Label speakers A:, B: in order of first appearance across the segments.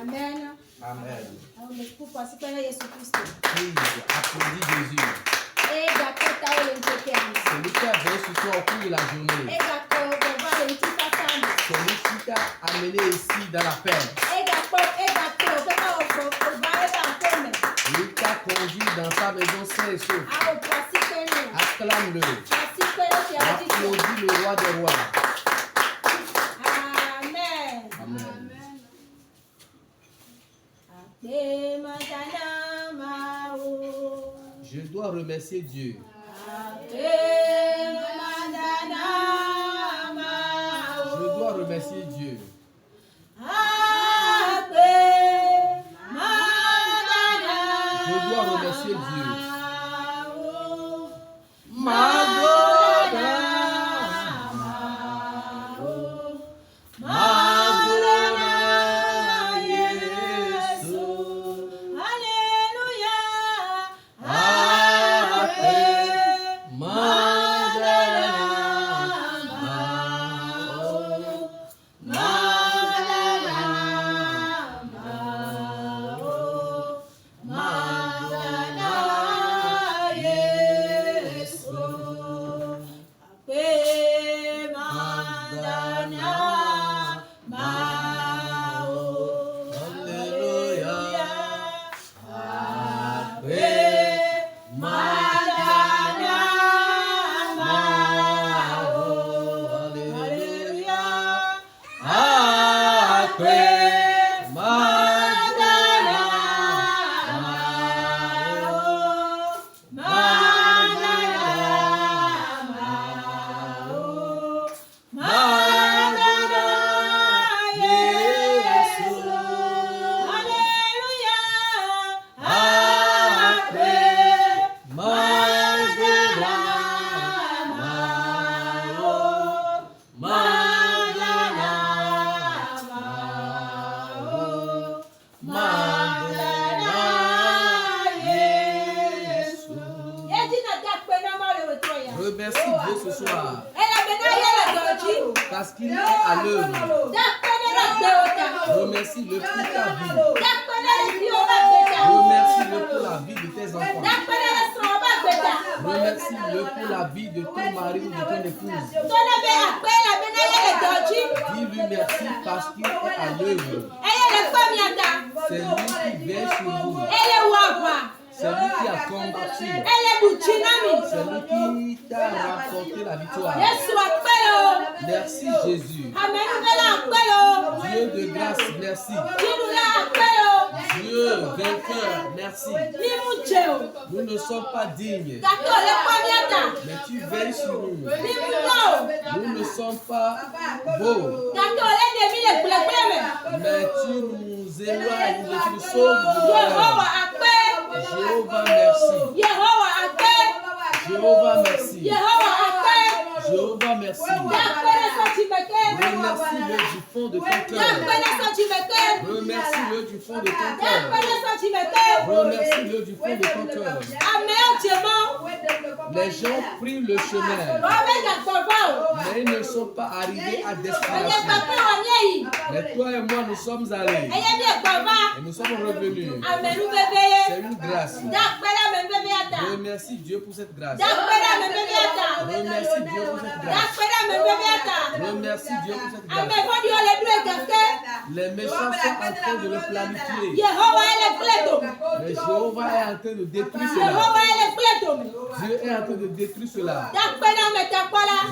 A: Amen.
B: Amen.
A: Pour participer à Jésus-Christ.
B: Applaudis Jésus. Celui qui a veillé sur toi au cours de la journée. Celui qui t'a amené ici dans la peine. Lui t'a conduit dans sa maison saine et sauve. Acclame-le. Applaudis le roi des rois.
A: Amen.
B: Amen. Je dois remercier Dieu. Je dois remercier Dieu. Je dois remercier Dieu. Remercie Dieu ce soir. Parce qu'il est à l'œuvre. Remercie-le pour ta vie. Remercie-le pour la vie de tes enfants. Remercie-le pour la vie de ton mari ou de ton épouse. Dis-lui merci parce qu'il est à l'œuvre. C'est lui qui veille sur vous. C'est lui qui a combattu. C'est lui qui t'a rapporté la victoire. Merci Jésus. Dieu de grâce, merci. Dieu vainqueur, merci. Nous ne sommes pas dignes, mais tu veilles sur nous. Nous ne sommes pas beaux, mais tu nous éloignes, mais tu nous sauves du malheur. Jéhovah, merci. Jéhovah, merci. Jéhovah, merci. Remercie-le du fond de ton cœur. Remercie-le du fond de ton cœur. Remercie-le du fond de ton cœur. Les gens prennent le chemin, mais ils ne sont pas arrivés à destination. Mais toi et moi, nous sommes allés et nous sommes revenus. C'est une grâce. Remercie Dieu pour cette grâce. Remercie Dieu pour cette grâce. Remercie Dieu pour cette grâce. Les méchants sont en train de le planifier. Mais Jéhovah est en train de détruire cela. Dieu est en train de détruire cela.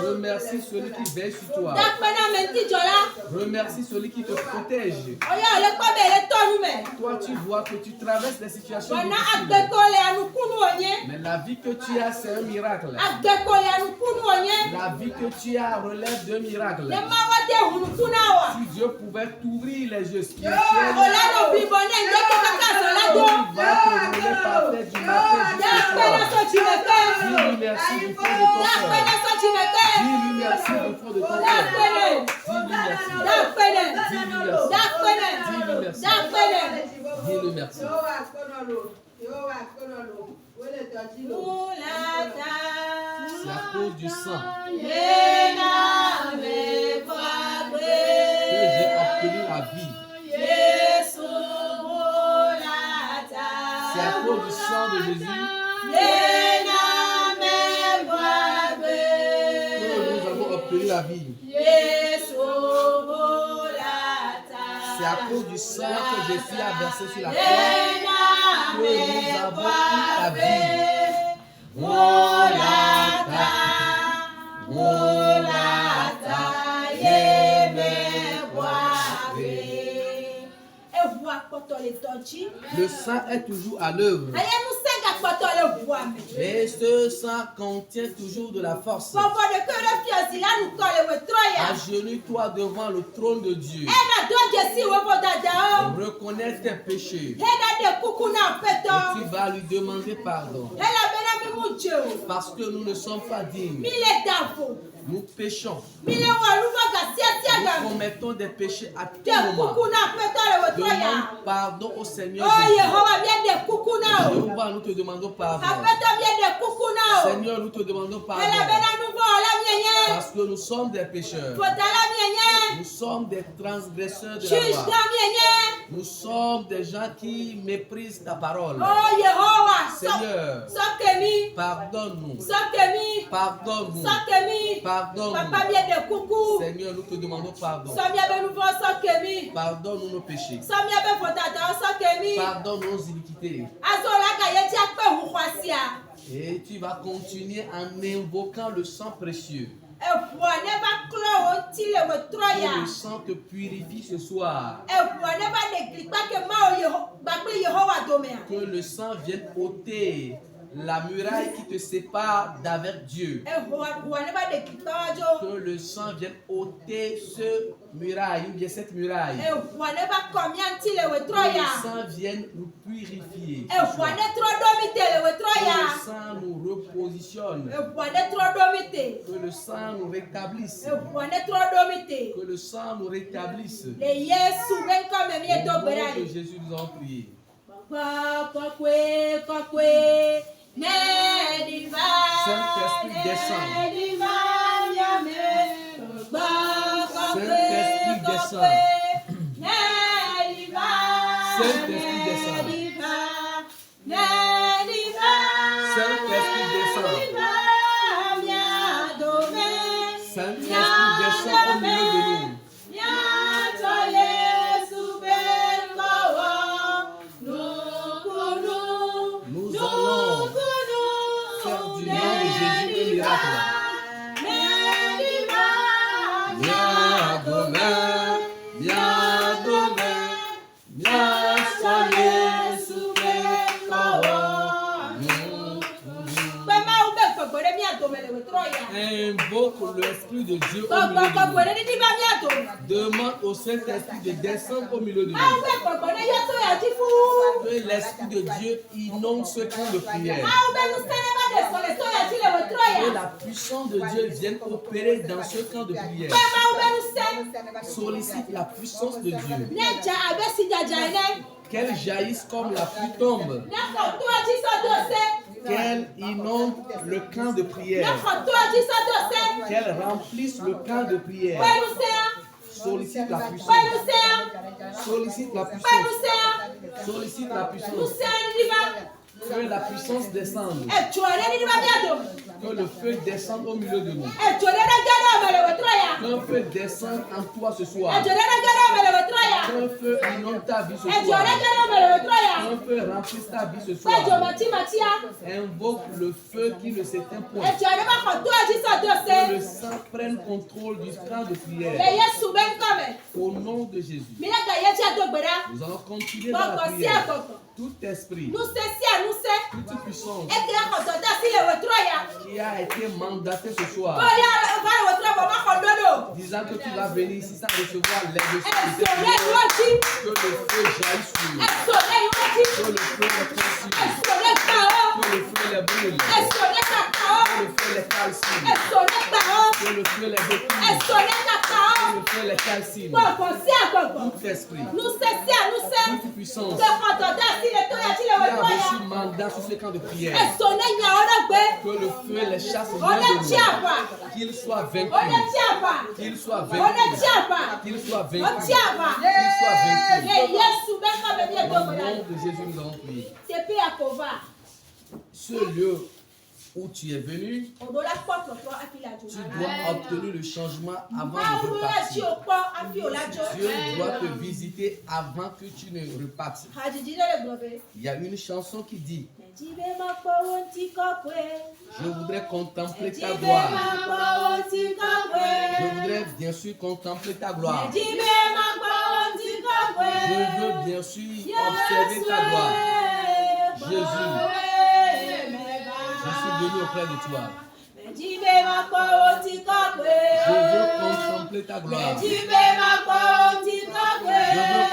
B: Remercie celui qui veille sur toi. Remercie celui qui te protège. Toi, tu vois que tu traverses des situations difficiles. Mais la vie que tu as, c'est un miracle. La vie que tu as relève d'un miracle. Si Dieu pouvait t'ouvrir les yeux spirituels, il va te rouler par la tête du matin jusqu'au soir. Dis-lui merci du fond de ton cœur. Dis-lui merci du fond de ton cœur. Dis-lui merci. C'est à cause du sang que j'ai obtenu la vie. C'est à cause du sang de Jésus que nous avons obtenu la vie. C'est à cause du sang que Jésus a versé sur la croix que nous avons eu la vie. Le sang est toujours à l'œuvre. Et ce sang contient toujours de la force. Agenouille-toi devant le trône de Dieu. Reconnais tes péchés. Et tu vas lui demander pardon. Parce que nous ne sommes pas dignes. Nous péchons. Nous commettons des péchés à tout moment. Demande pardon au Seigneur Jésus. Jéhovah, nous te demandons pardon. Seigneur, nous te demandons pardon. Parce que nous sommes des pécheurs. Nous sommes des transgresseurs de la loi. Nous sommes des gens qui méprisent ta parole. Seigneur, pardonne-nous. Pardonne-nous. Pardonne-nous. Seigneur, nous te demandons pardon. Pardonne-nous nos péchés. Pardonne nos iniquités. Et tu vas continuer en invoquant le sang précieux. Que le sang te purifie ce soir. Que le sang vienne ôter la muraille qui te sépare d'avec Dieu. Que le sang vienne ôter ce muraille, ou bien cette muraille. Que le sang vienne nous purifier. Que le sang nous repositionne. Que le sang nous rétablisse. Que le sang nous rétablisse. Au nom de Jésus, nous avons prié. Saint-Esprit descend. Saint-Esprit descend. Saint-Esprit descend. Saint-Esprit descend. Saint-Esprit descend au milieu de nous. Nous allons faire du nom de Jésus un miracle. Invoque l'Esprit de Dieu au milieu de nous. Demande au Saint-Esprit de descendre au milieu de nous. Que l'Esprit de Dieu inonde ce camp de prière. Que la puissance de Dieu vienne opérer dans ce camp de prière. Sollicite la puissance de Dieu. Qu'elle jaillisse comme la pluie tombe. Qu'elle inonde le camp de prière. Qu'elle remplisse le camp de prière. Sollicite la puissance. Sollicite la puissance. Sollicite la puissance. Que la puissance descende. Que le feu descende au milieu de nous. Qu'un feu descende en toi ce soir. Qu'un feu inonde ta vie ce soir. Qu'un feu remplisse ta vie ce soir. Invoque le feu qui ne s'éteint point. Que le sang prenne contrôle du camp de prière. Au nom de Jésus. Nous allons continuer dans la prière. Tout esprit, toute puissance qui a été mandaté ce soir, disant que tu vas venir ici sans recevoir l'aide de Dieu, que le feu jaillisse sur nous, que le feu nous consume, que tout esprit, toute puissance qui a reçu mandat sur ce camp de prière, que le feu les chasse loin de nous, qu'il soit vaincu, qu'il soit vaincu, qu'il soit vaincu, qu'il soit vaincu. Au nom de Jésus, nous allons prier. Ce lieu où tu es venu, tu dois obtenir le changement avant de repartir. Dieu doit te visiter avant que tu ne repartes. Il y a une chanson qui dit: je voudrais contempler ta gloire. Je voudrais bien sûr contempler ta gloire. Je veux bien sûr observer ta gloire. Jésus, je suis venu auprès de toi. Je veux contempler ta gloire. Je veux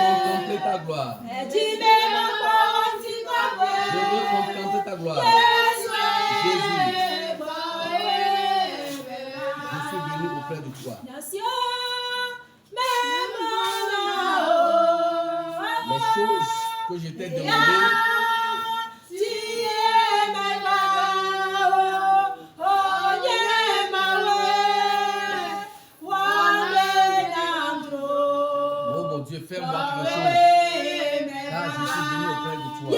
B: contempler ta gloire. Je veux contempler ta gloire. Jésus, je suis venu auprès de toi. Les choses que je t'ai demandées, Dieu, fais-moi quelque chose. Car je suis venu auprès de toi.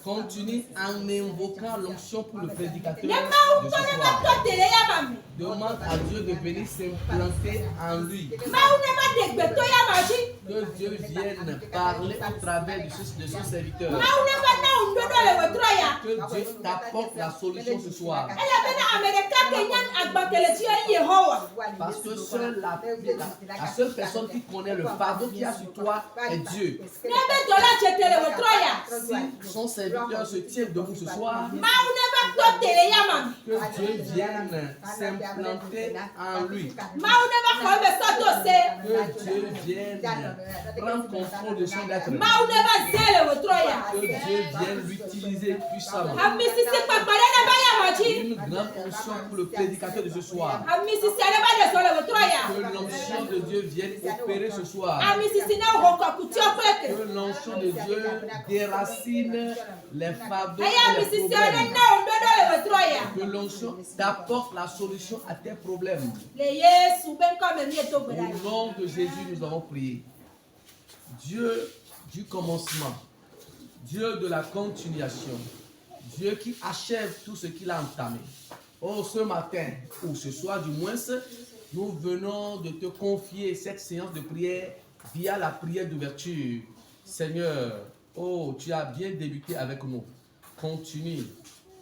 B: Continue en invoquant l'onction pour le prédicateur de ce soir. Demande à Dieu de venir s'implanter en lui. Que Dieu vienne parler au travers de son serviteur. Que Dieu t'apporte la solution ce soir. Parce que seule la seule personne qui connaît le fardeau qu'il y a sur toi est Dieu. Si son serviteur se tient debout ce soir, que Dieu vienne s'implanter en lui. Que Dieu vienne prendre contrôle de son être. Que Dieu vienne l'utiliser puissamment. Une grande onction pour le prédicateur de ce soir. Que l'onction de Dieu vienne opérer ce soir. Que l'onction de Dieu déracine les fardeaux et les problèmes. Que l'onction t'apporte la solution à tes problèmes. Au nom de Jésus, nous avons prié. Dieu du commencement, Dieu de la continuation, Dieu qui achève tout ce qu'il a entamé. Oh, ce matin, ou ce soir du moins, nous venons de te confier cette séance de prière via la prière d'ouverture. Seigneur, oh, tu as bien débuté avec nous. Continue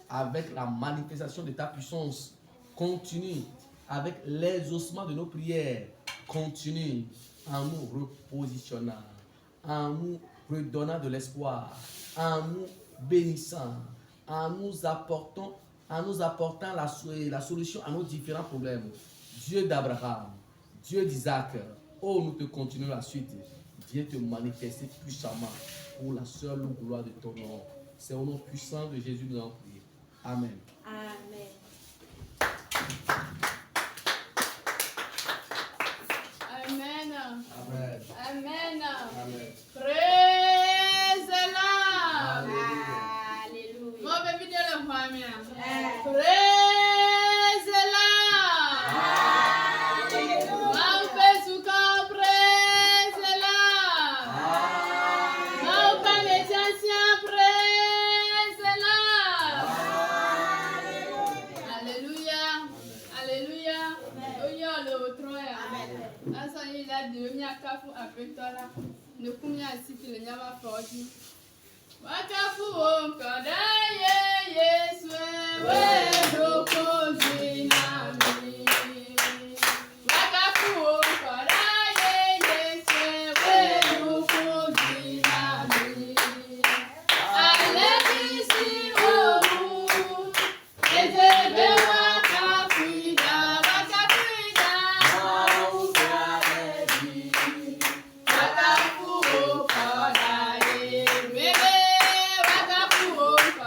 B: avec la manifestation de ta puissance. Continue avec l'exaucement de nos prières. Continue en nous repositionnant, en nous redonnant de l'espoir, en nous bénissant, en nous apportant la solution à nos différents problèmes. Dieu d'Abraham, Dieu d'Isaac, oh, nous te continuons la suite. Viens te manifester puissamment pour la seule gloire de ton nom. C'est au nom puissant de Jésus que nous avons prié. Amen.
A: Amen.
C: Amen.
B: Amen.
C: Amen.
B: Amen.
C: Praise the Lord.
A: Alléluia.
C: Mon bébé de la famille. Praise the Lord.
A: Alléluia.
C: Mon pèse praise the Lord. Mon pamétiancien praise the Lord. Alléluia. Alléluia. Oyo le troya. Asa yi la de mi akafu apetola. Ne kumya siti le nyama fodi. Wakafu onkoda ye Yesu we doko zinami. Wakafu onkoda ye Yesu we doko zinami. Alebisi omu ezebe wakafuida wakafuida mausarebi. Wakafu onkoda ye bebe wakafu onkoda.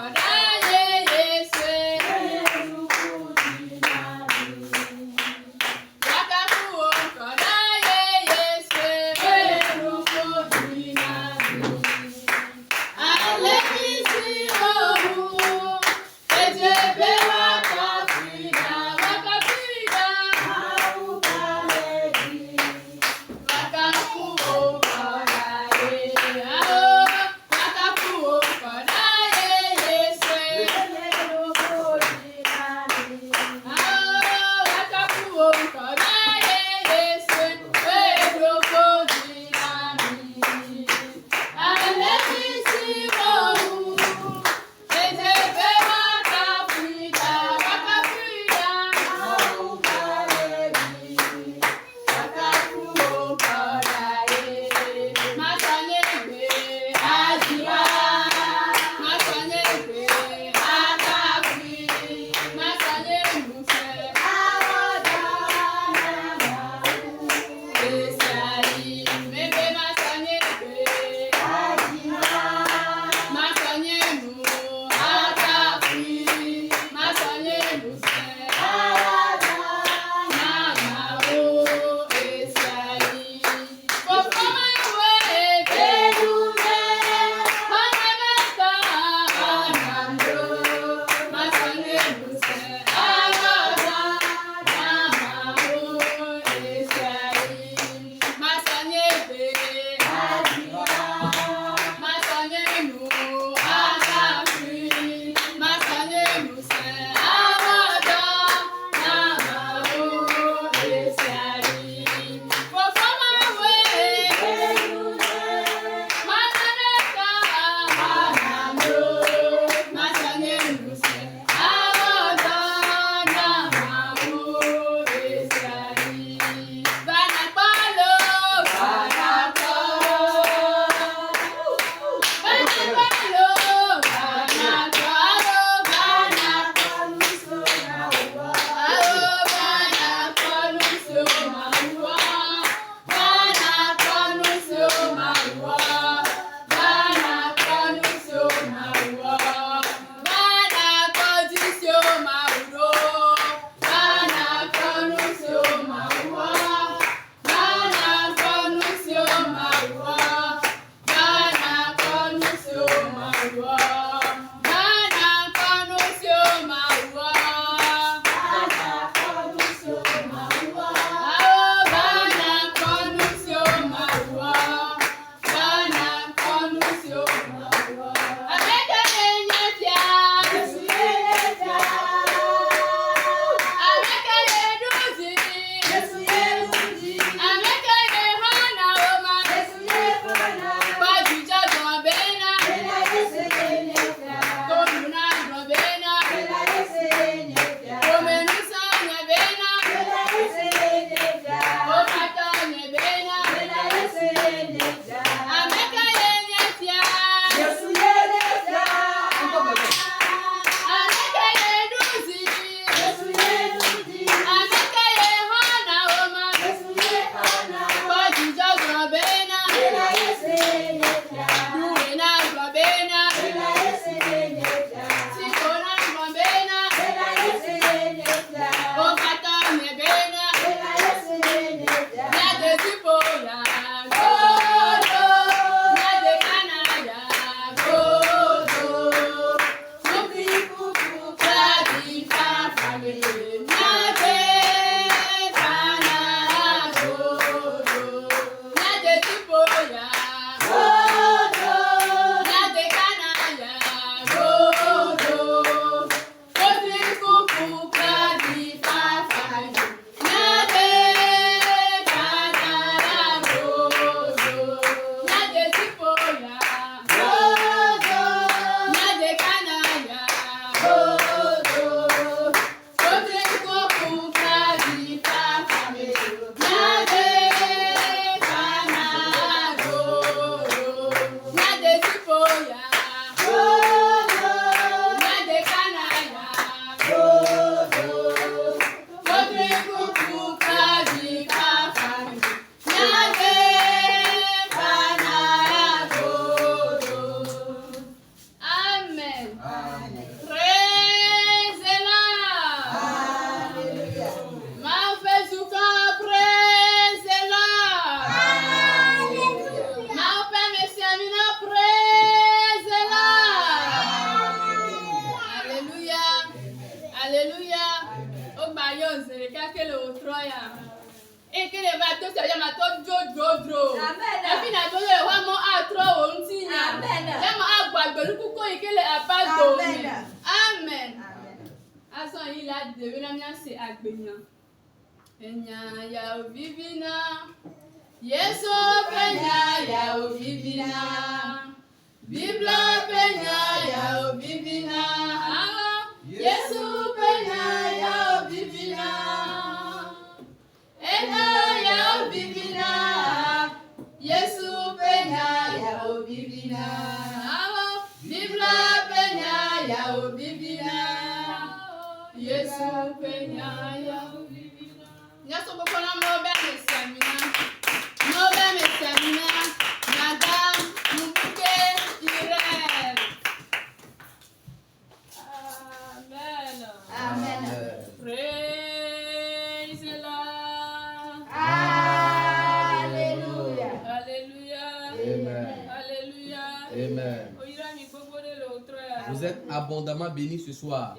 B: Vous êtes abondamment bénis ce soir.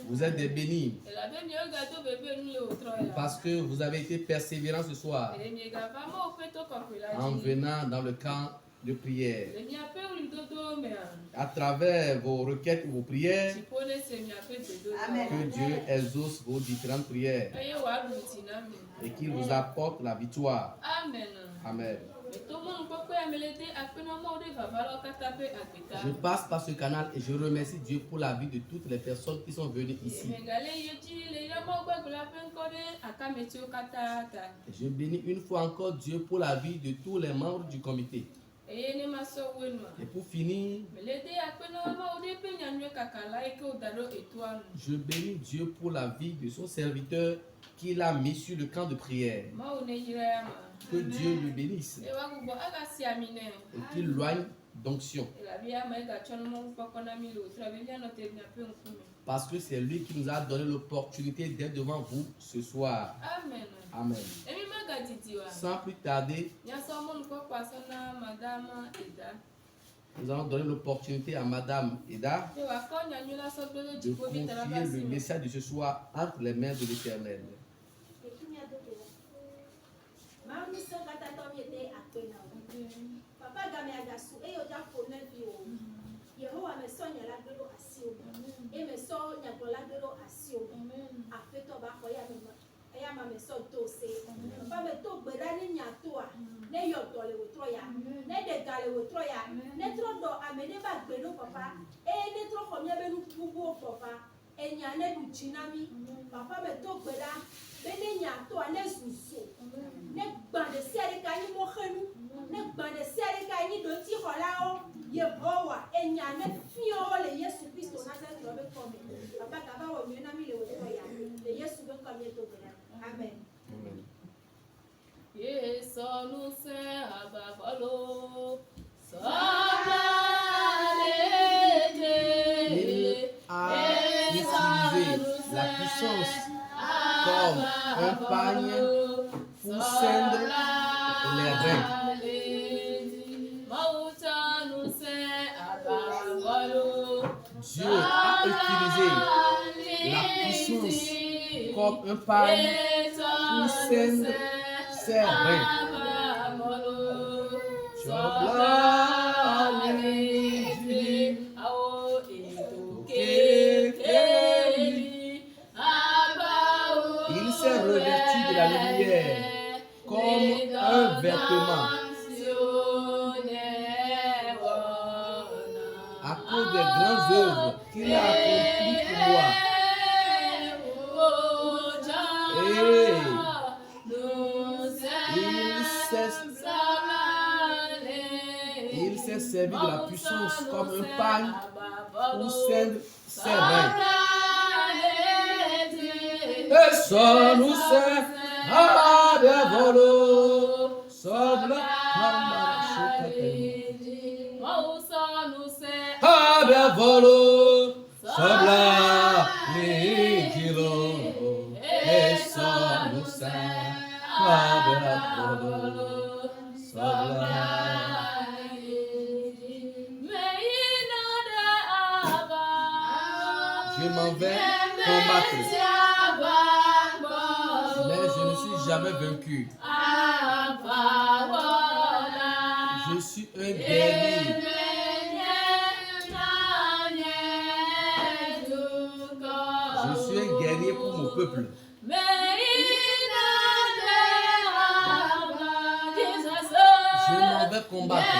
B: Vous êtes des bénis. Parce que vous avez été persévérants ce soir. En venant dans le camp de prière. À travers vos requêtes ou vos prières, que Dieu exauce vos différentes prières et qu'il vous apporte la victoire. Amen. Je passe par ce canal et je remercie Dieu pour la vie de toutes les personnes qui sont venues ici. Je bénis une fois encore Dieu pour la vie de tous les membres du comité. Et pour finir, je bénis Dieu pour la vie de son serviteur qu'il a mis sur le camp de prière. Que Dieu le bénisse et qu'il loigne d'onction. Parce que c'est lui qui nous a donné l'opportunité d'être devant vous ce soir. Amen. Amen. Sans plus tarder, nous allons donner l'opportunité à Madame Ida de confier le message de ce soir entre les mains de l'Éternel.
A: Yehowa me so nya lagbedo asio e me so nya golagbedo asio afeto ba ko ya ma me so to se ba me to gbeda ni nya to a ne yo to le wotro ya ne de gale wotro ya ne tro do amene ba gbedo papa e ne tro ko nya be nu bubu papa e nya ne du jinami papa me to gbeda be ne nya to a ne susu ne gba de sere ka ni mo khenu ne gba de sere ka ni do ti holao Yehowa enyane fio le Yesu Kristo Nazareth lo be come papa ka ba wo mi na mi le wo ya le Yesu be come to gbera amen
B: Amen.
C: Yesu nu se ababolo
B: Il a utilisé la puissance comme un pagne pour ceindre les reins. Dieu a utilisé la puissance comme un pagne pour ceindre ses reins. Il s'est revêtu de la lumière comme un vêtement. À cause des grandes œuvres qu'il a accomplies pour moi. Et il s'est servi de la puissance comme un pagne pour ceindre ses reins. Et ça nous sert à des volos, sobre volo sobla ligilo essa no céu volo sobla. Je m'en vais combattre, mais je ne suis jamais vaincu. Je suis un guerrier. Je suis un guerrier pour mon peuple. Je m'en vais combattre.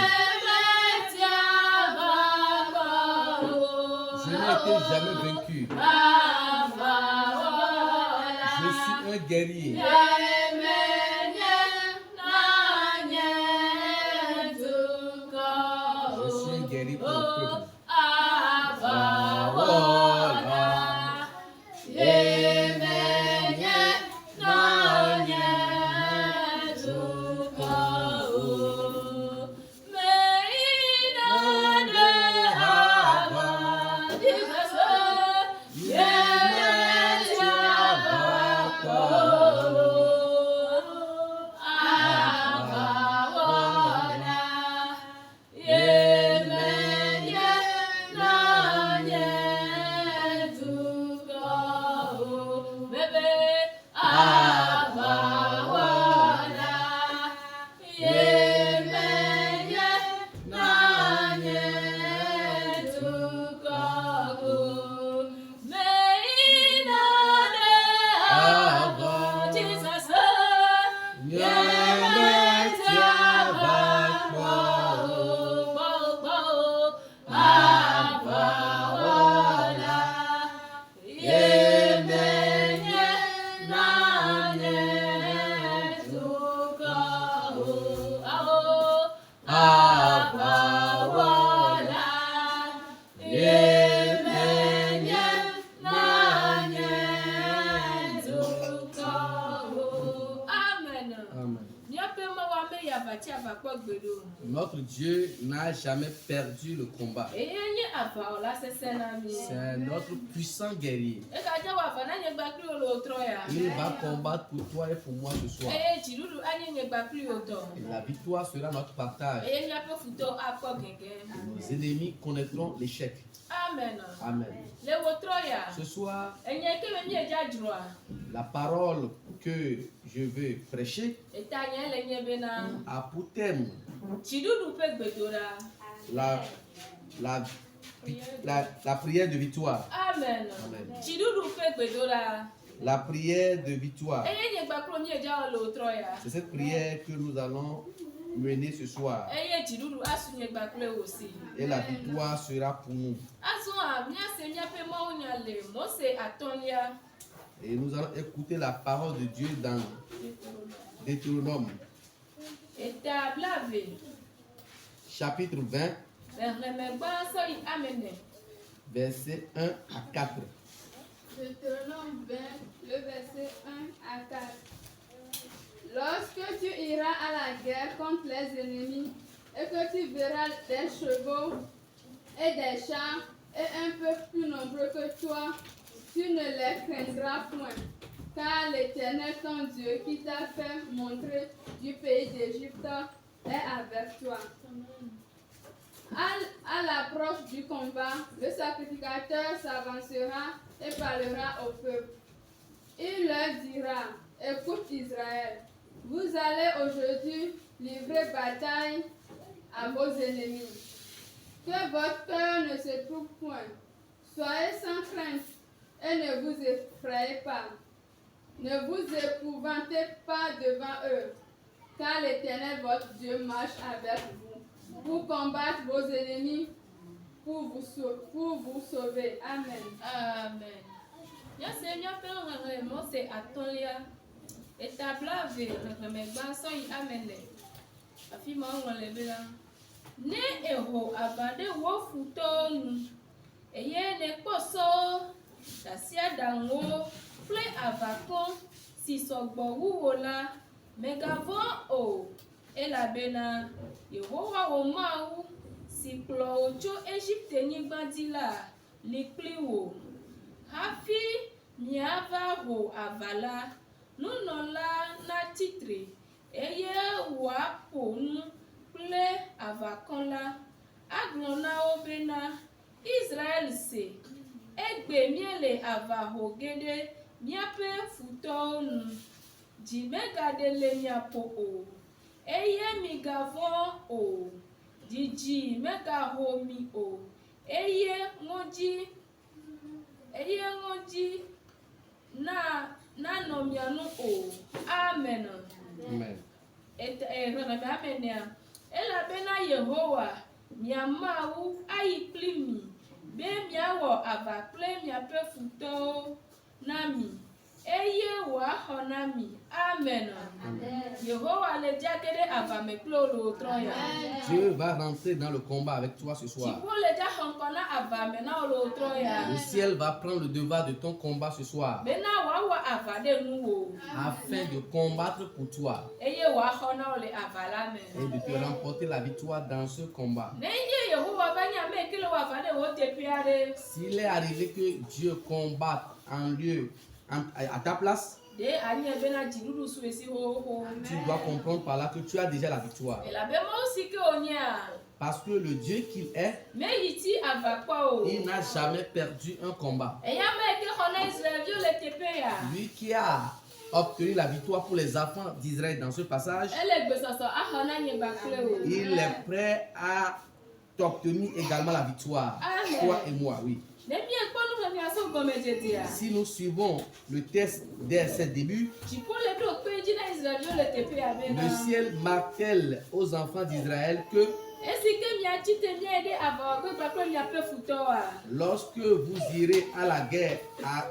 B: Je n'ai été jamais vaincu. Je suis un guerrier. Je suis un guerrier pour mon peuple. Notre Dieu n'a jamais perdu le combat.
C: Eye nye ava la sese na mi.
B: C'est notre puissant guerrier.
C: E ka je wa ava na nye gba kri lo tro ya.
B: Il va combattre pour toi et pour moi ce soir.
C: Eye jidudu anye nye gba kri o to.
B: Et la victoire sera notre partage.
C: Eye nya pe futo akọ gege.
B: Nos ennemis connaîtront l'échec.
C: Amen.
B: Amen.
C: Le wo tro ya.
B: Ce soir,
C: Enye ke me nye ja jroa.
B: la parole que je veux prêcher
C: Eta nye le nye bena.
B: a pour thème
C: Jidudu pe gbedora.
B: la prière de victoire.
C: Amen.
B: Amen.
C: Jidudu pe gbedora.
B: La prière de victoire.
C: Eye nye gba kro nye ja lo tro ya.
B: C'est cette prière que nous allons mener ce soir.
C: Eye jidudu asu nye gba kro aussi.
B: Et la victoire sera pour nous.
C: Asu a mia se mia pe mo nya le mo se atonia.
B: Et nous allons écouter la parole de Dieu dans Deutéronome,
C: Eta blave.
B: chapitre 20,
C: Berleme gba so yi amene.
B: versets 1 à 4.
D: Deutéronome 20, le verset 1 à 4. Lorsque tu iras à la guerre contre les ennemis et que tu verras des chevaux et des chars et un peuple plus nombreux que toi, tu ne les craindras point, car l'Éternel ton Dieu qui t'a fait montrer du pays d'Égypte est avec toi. À l'approche du combat, le sacrificateur s'avancera et parlera au peuple. Il leur dira, écoute Israël, vous allez aujourd'hui livrer bataille à vos ennemis. Que votre cœur ne se trouble point. Soyez sans crainte et ne vous effrayez pas. Ne vous épouvantez pas devant eux, car l'Éternel votre Dieu marche avec vous pour combattre vos ennemis, pour vous sauver. Amen.
C: Amen. Ya Seigneur pe rere mo se atolia. Eta blave rere gba so yi amene. Afi mo won le bela. Ne eho abade wo futonu. Eye ne poso. Tasia danwo ple avakon si sogbo wuwo la megavon o elabena Yehowa wo mawu si kplo ojo Egypte nyigba di la likpli wo hafi miava ho avala nunola na titre eye wa ponu ple avakon la aglona obena Israel se egbe miele avaho gede miape futonu jimegade le miapo o eye migavo o jiji megaho mi o eye ngoji na no mianu o amen.
B: Amen.
C: Amenia ela bena Yehowa miamawu ayi plimi be miawo avakple miape futo nami eye wa honami amen. Yehowa le diakede avame klo lo troya.
B: Dieu va rentrer dans le combat avec toi ce soir.
C: Tipo le dia honkona avame na lo troya.
B: Le ciel va prendre le devoir de ton combat ce soir
C: Bena wa avade nuwo
B: afin de combattre pour toi
C: eye wa hona le avala men.
B: et de te remporter la victoire dans ce combat.
C: Neye Yehowa banya me kile wa avade wo tepiare.
B: S'il est arrivé que Dieu combatte à ta place,
C: De anye bena jirudu suesi ho.
B: tu dois comprendre par là que tu as déjà la victoire.
C: Ela be mo sike onya.
B: Parce que le Dieu qu'il est,
C: Me yiti avakwa o.
B: il n'a jamais perdu un combat.
C: Eya me ke hona Israel yo le tepeya.
B: Lui qui a obtenu la victoire pour les enfants d'Israël dans ce passage,
C: Ele gbesoso a hona nye bakle o.
B: il est prêt à t'obtenir également la victoire.
C: Amen.
B: Toi et moi, oui.
C: Ne bien kponu me aso gomeje dia.
B: Si nous suivons le test dès ses débuts,
C: Jipo le do peji na Israel yo le tepeya bena.
B: le ciel martèle aux enfants d'Israël que
C: Esike mi achite mi ede avakwe bakle mi ape futoa.
B: lorsque vous irez à la guerre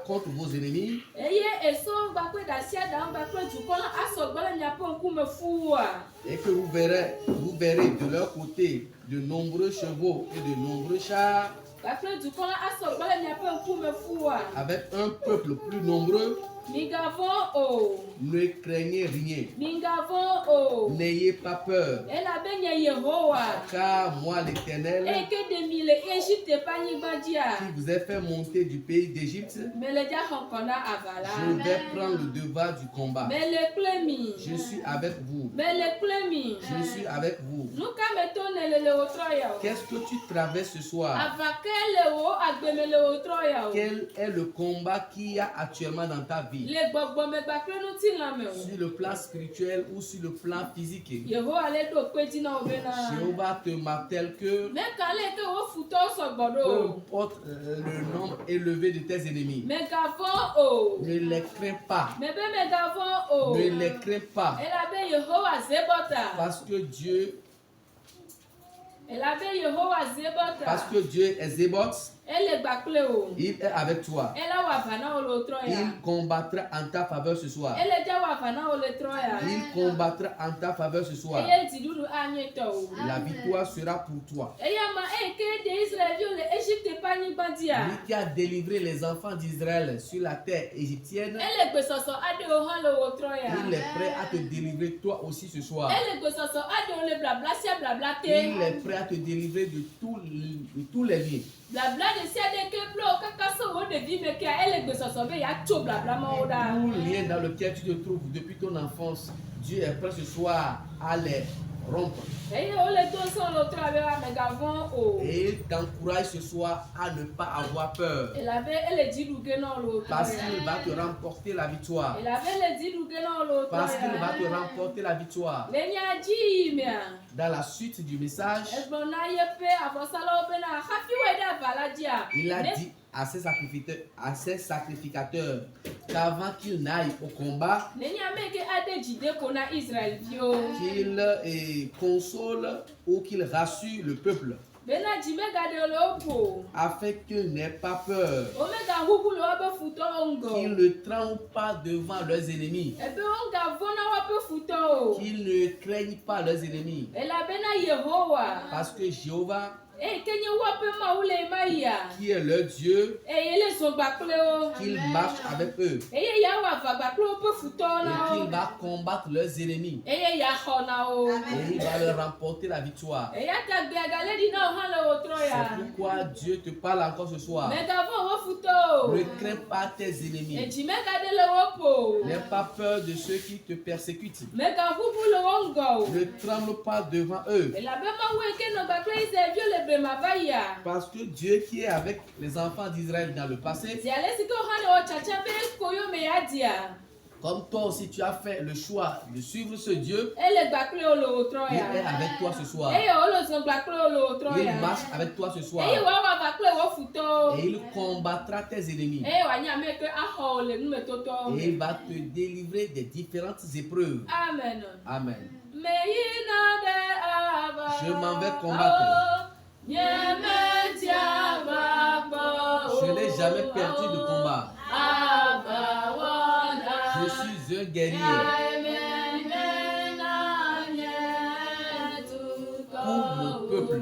B: contre vos ennemis,
C: Eye eso bakwe da sia da bakwe jukona aso gbole mi ape nkume fuwa.
B: et que vous verrez de leur côté de nombreux chevaux et de nombreux chars,
C: Gake dukɔ la asɔgbɔ le miaƒe ŋkume fua.
B: avec un peuple plus nombreux,
C: Migavɔ̃ o.
B: ne craignez rien.
C: Migavɔ̃ o.
B: N'ayez pas peur,
C: Elabe nye Yehowa.
B: car moi l'Éternel,
C: Eye ke ɖe mi le Egypte ƒe anyigba dzia.
B: qui vous ai fait monter du pays d'Égypte,
C: Mele dza xɔ ŋkɔ na ava la.
B: je vais prendre le devoir du combat.
C: Mele kple mi.
B: Je suis avec vous.
C: Mele kple mi.
B: Je suis avec vous.
C: Nu ka me to ne le wo trɔ ya o.
B: Qu'est-ce que tu traverses ce soir?
C: Avake le wo agbeme le wo trɔ ya o.
B: Quel est le combat qu'il y a actuellement dans ta vie?
C: Le gbɔgbɔme kpakple ŋutilãme o.
B: Sur le plan spirituel ou sur le plan physique?
C: Yehowa le ɖo kpe dzi na wo bena.
B: Jéhovah te martèle que
C: Meka le ke wo futɔwo sɔgbɔ
B: peu
C: ɖo.
B: importe le nombre élevé de tes ennemis,
C: Megavɔ̃ o.
B: ne les crains pas.
C: Mebe megavɔ̃ o.
B: Ne les crains pas.
C: Elabe Yehowa zebɔta.
B: Parce que Dieu
C: Parce
B: que Dieu est Zéboth,
C: ele gbakple o.
B: il est avec toi.
C: Ela wɔ aʋa na wo le wo trɔ ya.
B: Il combattra en ta faveur ce soir.
C: Ele dza wɔ aʋa na wo le trɔ ya.
B: Il combattra en ta faveur ce soir.
C: Eye dziɖuɖu anye tɔ o.
B: La victoire sera pour toi.
C: Eya ma eye ke de Israelviwo le Egypte ƒe anyigba dzia.
B: Lui qui a délivré les enfants d'Israël sur la terre égyptienne,
C: Ele gbesɔsɔ aɖewo hã le wo trɔ ya.
B: il est prêt à te délivrer toi aussi ce soir.
C: Ele gbesɔsɔ aɖewo le blabla sia blabla
B: Il
C: te.
B: est prêt à te délivrer de tous les liens.
C: Blabla ɖe sia ɖe ke kple wo kaka se wo ɖevi me kea ele gbesɔsɔ be yeatso blabla mawo ɖa.
B: Tout lien dans lequel tu te trouves depuis ton enfance, Dieu est prêt ce soir à les rompre.
C: Eye wole do sɔ̃ le wo trɔ be megavɔ̃ o.
B: Et il t'encourage ce soir à ne pas avoir peur.
C: Elabe ele dziɖu ge na wo le wo
B: Parce
C: trɔ ya.
B: qu'il va te remporter la victoire.
C: Elabe ele dziɖu ge na wo le wo
B: Parce
C: trɔ
B: qu'il va te
C: ya.
B: remporter la victoire.
C: Le nya dzi yimea.
B: Dans la suite du message,
C: Egblɔ na yeƒe avɔsalawo bena hafi wɔe ɖe ava la dzia.
B: il a
C: ne-
B: dit à ses sacrificateurs qu'avant qu'ils n'aillent au combat,
C: Nenye ame ke ade dzideƒo na Israelviwo.
B: qu'il console ou qu'il rassure le peuple
C: Bena dzi megaɖe le wo ƒo.
B: afin qu'ils n'aient pas peur,
C: Womegaʋuʋu le woƒe futɔwo
B: qu'ils
C: ŋgɔ.
B: ne tremblent pas devant leurs ennemis,
C: Ebe womegavɔ̃ na woƒe futɔwo.
B: qu'ils ne craignent pas leurs ennemis.
C: Elabena Yehowa.
B: Parce que Jéhovah,
C: Eye ke nye woƒe Mawu le ema yia.
B: qui est leur Dieu,
C: Eye le zɔ gbakple wo.
B: qu'il marche avec eux
C: Eye yawɔ aʋa gbakple woƒe futɔwo
B: et
C: na
B: qu'il
C: wo.
B: va combattre leurs ennemis
C: Eye yaxɔ na wo.
B: et il va leur remporter la victoire.
C: Eya ta gbea gale ɖi na wo hã le wo trɔ ya.
B: C'est pourquoi Dieu te parle encore ce soir.
C: Megavɔ̃ wo futɔwo.
B: Ne crains pas tes ennemis.
C: Edzi megaɖe le wo ƒo.
B: N'aie pas peur de ceux qui te persécutent.
C: Megaʋuʋu le wo ŋgɔ o.
B: Ne tremble pas devant eux.
C: Elabe Mawu ke nɔ gbakple Israelviwo le blema va yia.
B: Parce que Dieu qui est avec les enfants d'Israël dans le passé,
C: Zi ale si ke wo hã le wo tsatsa be koyo me ya dzia.
B: comme toi aussi tu as fait le choix de suivre ce Dieu,
C: Ele gbakple wo le wo trɔ
B: il
C: ya.
B: est avec toi ce soir.
C: Eye wole zɔ gbakple wo le wo trɔ
B: Il
C: ya.
B: marche avec toi ce soir.
C: Eye woawɔ aʋa kple wo futɔwo.
B: Et il combattra tes ennemis.
C: Eye wòanye ame ke axɔ wo le numetɔtɔwo
B: Et il
C: me.
B: va te délivrer des différentes épreuves.
C: Amen.
B: Amen.
C: Meyina ɖe ava.
B: Je m'en vais combattre.
C: Nyemetia va gbɔ.
B: Je n'ai jamais perdu de combat.
C: Ava wɔna.
B: Je suis un guerrier pour mon peuple.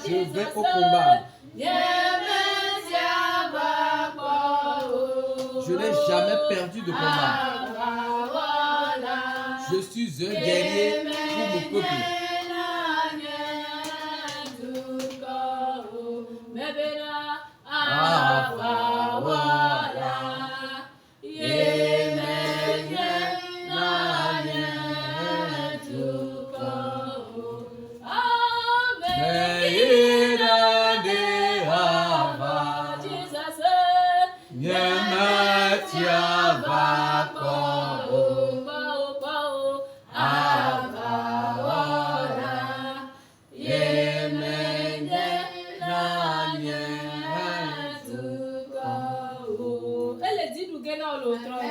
B: Je vais au combat. Je n'ai jamais perdu de combat. Je suis un guerrier pour mon peuple.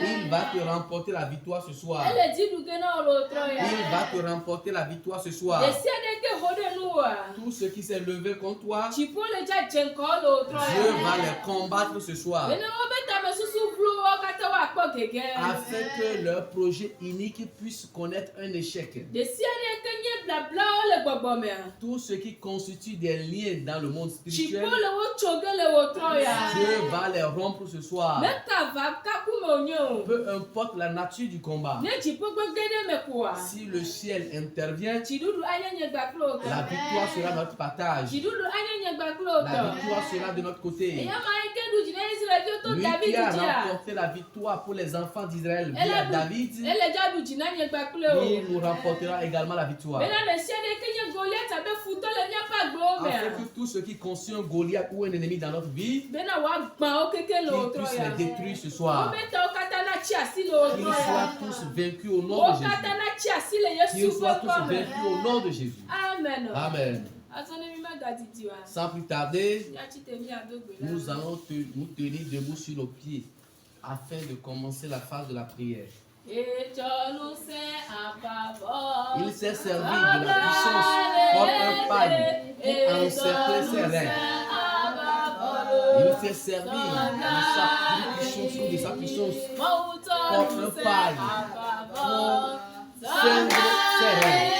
B: Il va te remporter la victoire ce soir. Il va te remporter la victoire ce soir. Tout ce qui s'est levé contre toi, Dieu va les combattre ce soir. afin que leur projet unique puisse connaître un échec. Tout ce qui constitue des liens dans le monde spirituel, Dieu va les rompre ce soir. Peu importe la nature du combat, si le ciel intervient, la victoire sera notre partage. La victoire sera de notre côté. Lui qui a remporté la victoire pour les enfants d'Israël via David, il nous remportera également la victoire. Afin que tout ce qui constitue un Goliath ou un ennemi dans notre vie, qu'il puisse les détruire ce soir. Qu'ils soient tous vaincus au nom de Jésus. Qu'ils soient tous vaincus au nom de Jésus. Amen. Sans plus tarder, nous allons nous tenir debout sur nos pieds afin de commencer la phase de la prière. Il s'est servi de la puissance comme un pagne pour encercler ses reins. Il s'est servi de sa puissance ou de sa puissance comme un pagne pour ceindre ses reins.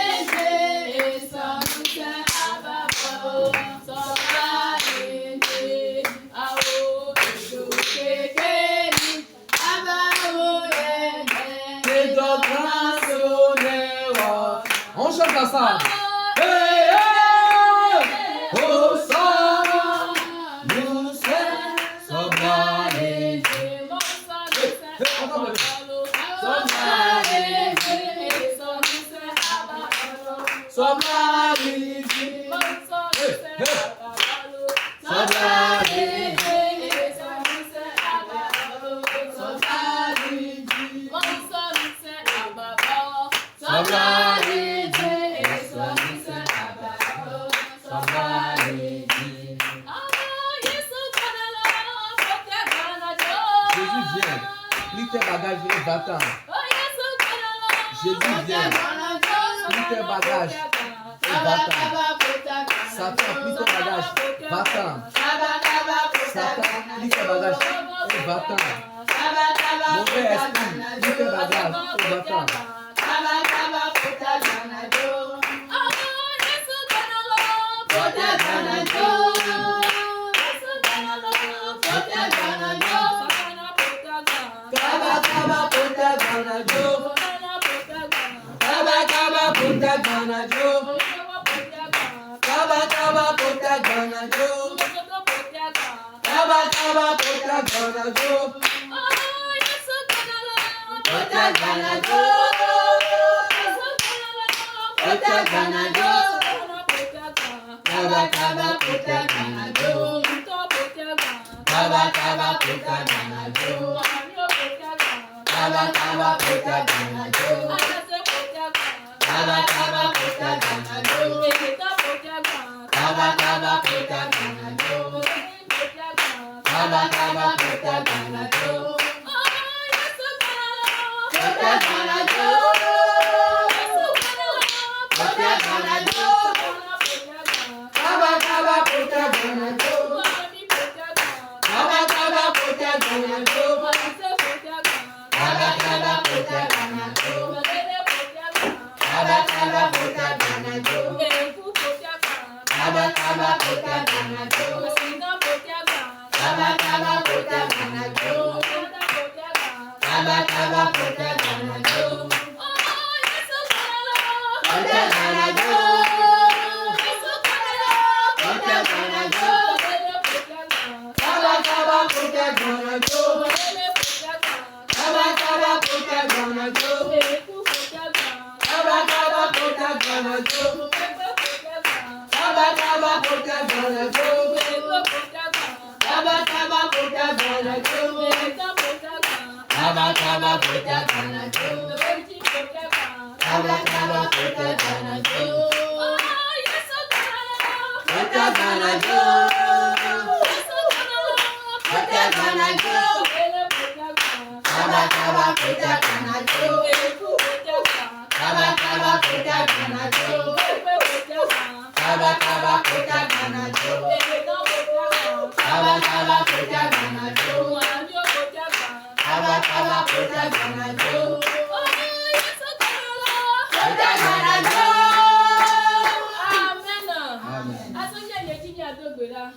B: On chante ensemble. Hey, hey, Hosanna, nous sommes allés. Jésus vient, plie tes bagages et va-t'en. Jésus vient, plie tes bagages et va-t'en. Satan, plie tes bagages, va-t'en. Satan, plie tes bagages et va-t'en. Mauvais esprit, plie tes bagages et va-t'en.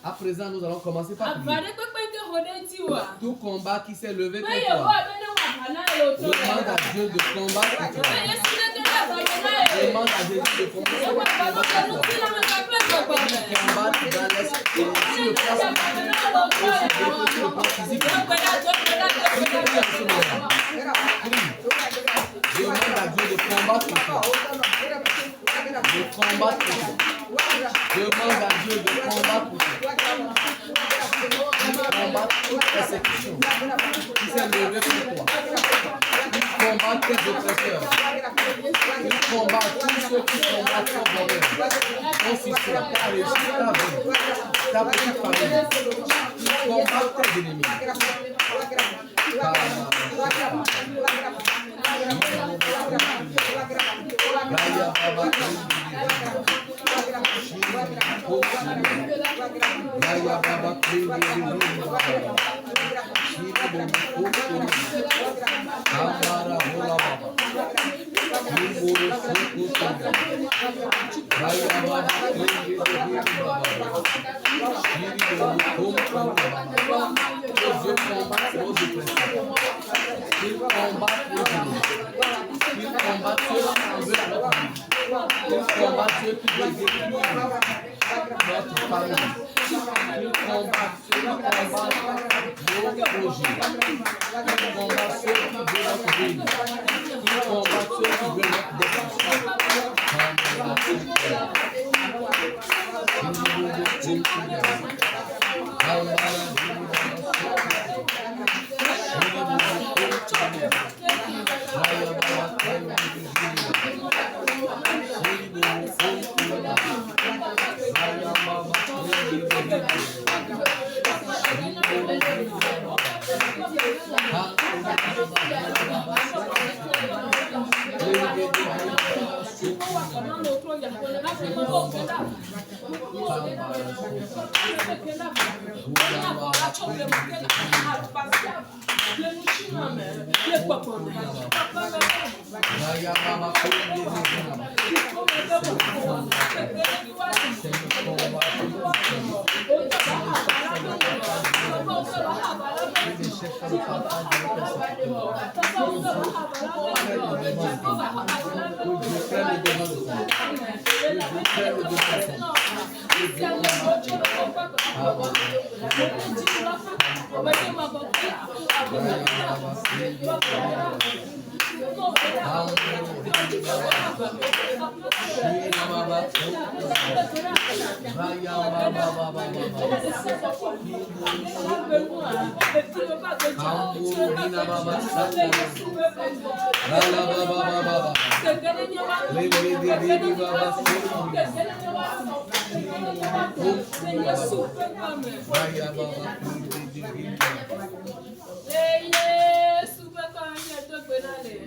B: À présent, nous allons commencer par prier.
C: Avare kpekpe ke ho de ti wa.
B: Tout combat qui s'est levé
C: Pe
B: contre
C: ye ho
B: toi,
C: be ne wa bana e o to.
B: demande à Dieu de combattre pour
C: Pe
B: toi.
C: ye si ne ke na ba be na e.
B: Demande à Jésus de combattre
C: E wa ba
B: pour
C: ko nu
B: toi.
C: ti la ma ka pe ko ko be.
B: Combattre dans l'esprit, sur le plan spirituel, aussi bien que sur le plan physique. Prie en ce moment. Prie. Demande à Dieu de combattre pour toi. De combattre pour toi. Demande à Dieu de combattre pour toi. Combattre toute persécution qui s'est levée pour toi. Il combat tes oppresseurs. Il combat tous ceux qui combattent ton bonheur. Ton succès, ta réussite, ta vie, ta petite famille. Il combat tes ennemis. Il combat ceux qui veulent détruire notre famille. Il combat ceux qui combattent nos projets. Il combat ceux qui veulent notre vie. Il combat ceux qui veulent notre destruction.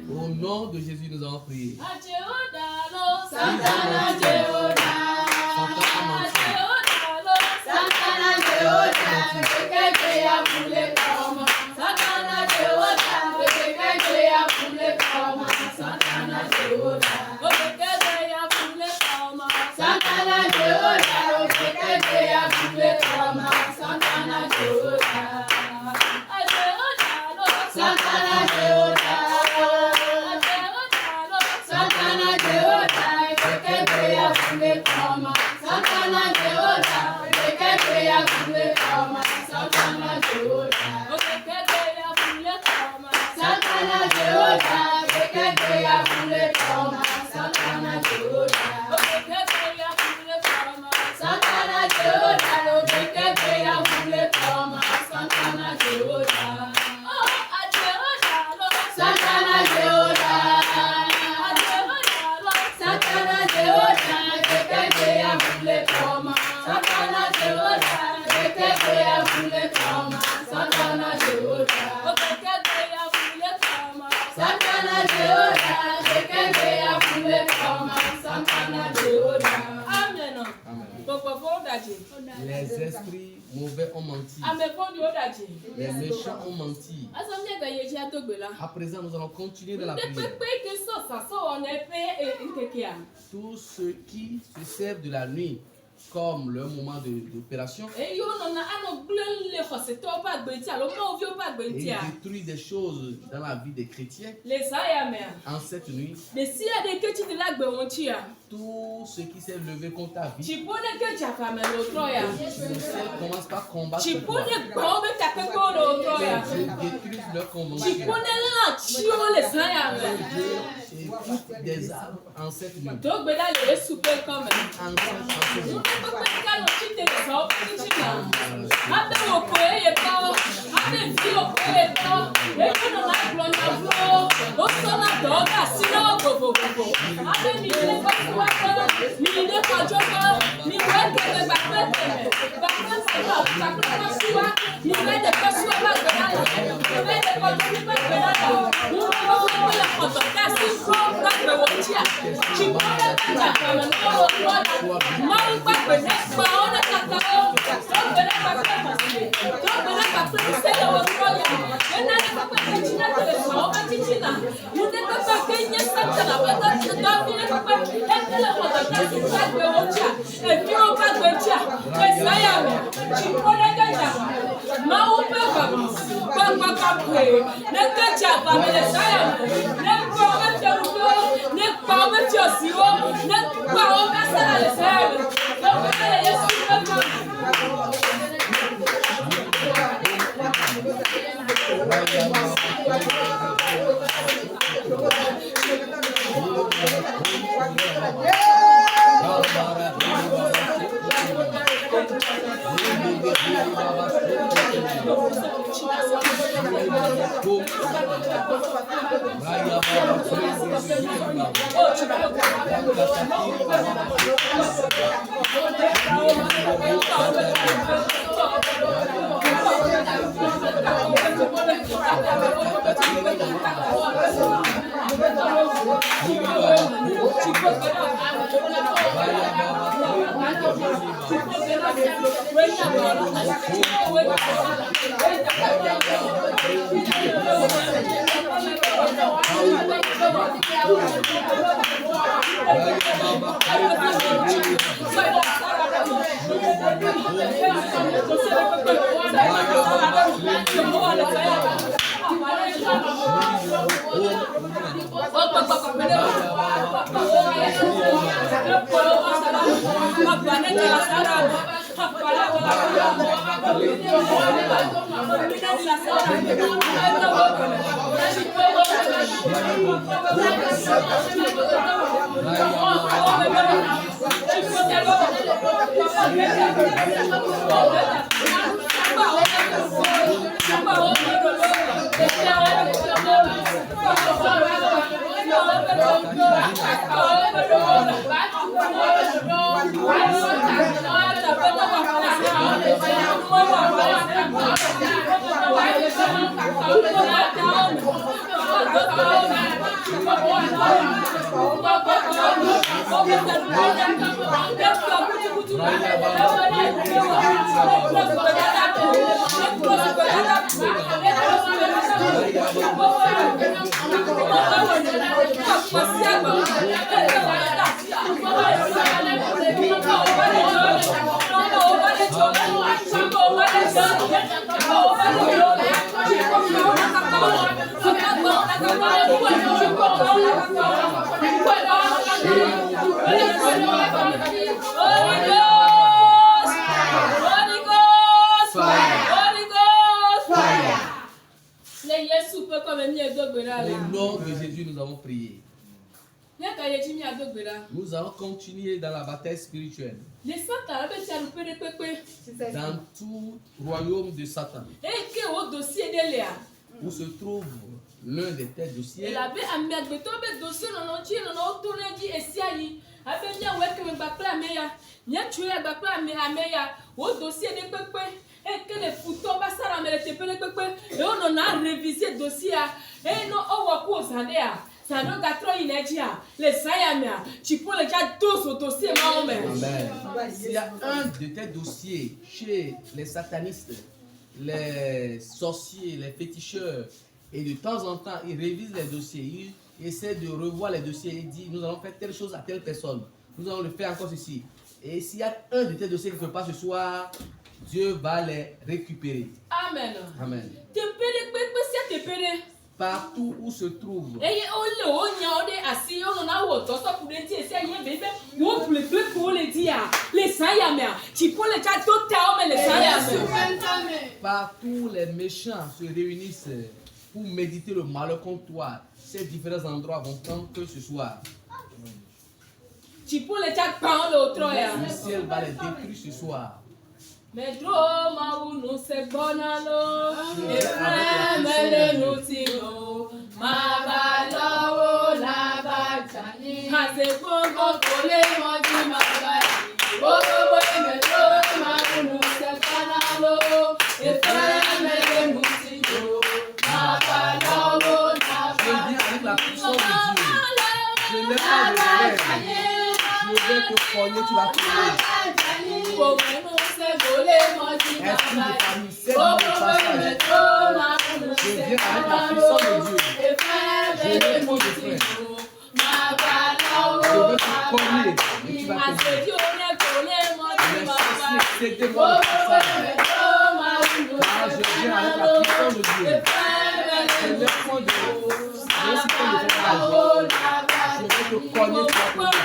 B: Au nom de Jésus, nous allons prier. Les esprits mauvais ont menti. Les méchants ont menti. À présent, nous allons continuer dans la prière. Tous ceux qui se servent de la nuit comme le moment d'opération.
C: Et
B: Il détruit des choses dans la vie des chrétiens. En cette nuit, tout ce qui s'est levé contre ta vie, tu ne sais, commence par combattre toi. Dieu détruit leur convention. Dieu écoute des âmes en cette nuit. En cette nuit. Au nom de Jésus, nous avons prié. Nous allons continuer dans la bataille spirituelle. Dans tout royaume de Satan, où se trouve l'un des têtes dossiers,
C: et que les photos basara me te pele pepe et on a révisé dossier et non on va quoi ça là ça nous gâteau inédia les sayamia tu peux déjà tous au dossier maman.
B: Amen. S'il y a un de tes dossiers chez les satanistes, les sorciers, les féticheurs, et de temps en temps ils révisent les dossiers, ils essaient de revoir les dossiers et disent nous allons faire telle chose à telle personne, nous allons le faire encore ceci. Et s'il y a un de tes dossiers quelque part ce soir, Dieu va les récupérer.
C: Amen.
B: Amen. Partout où se trouve. Partout les méchants se réunissent pour méditer le malheur contre toi. Ces différents endroits vont prendre que ce soir. Le ciel va les détruire ce soir.
C: Medro maunu se bonalo, efremele nutino, mabalawo labajani. Hase bongo kole moji mabali, bobo medro maunu se bonalo, efremele nutino, mabalawo labajani.
B: Avec la puissance de Dieu, je n'ai pas de rêve. Je vais te cogner, tu vas tomber. Esprit de famille, c'est mon passage. Je viens avec la puissance de Dieu. Je n'ai pas de frère. Je veux te cogner et tu vas tomber. Les sorciers, c'était mon passage. Car je viens avec la puissance de Dieu. Je n'ai pas de système de frère. Je vais te cogner, tu vas tomber.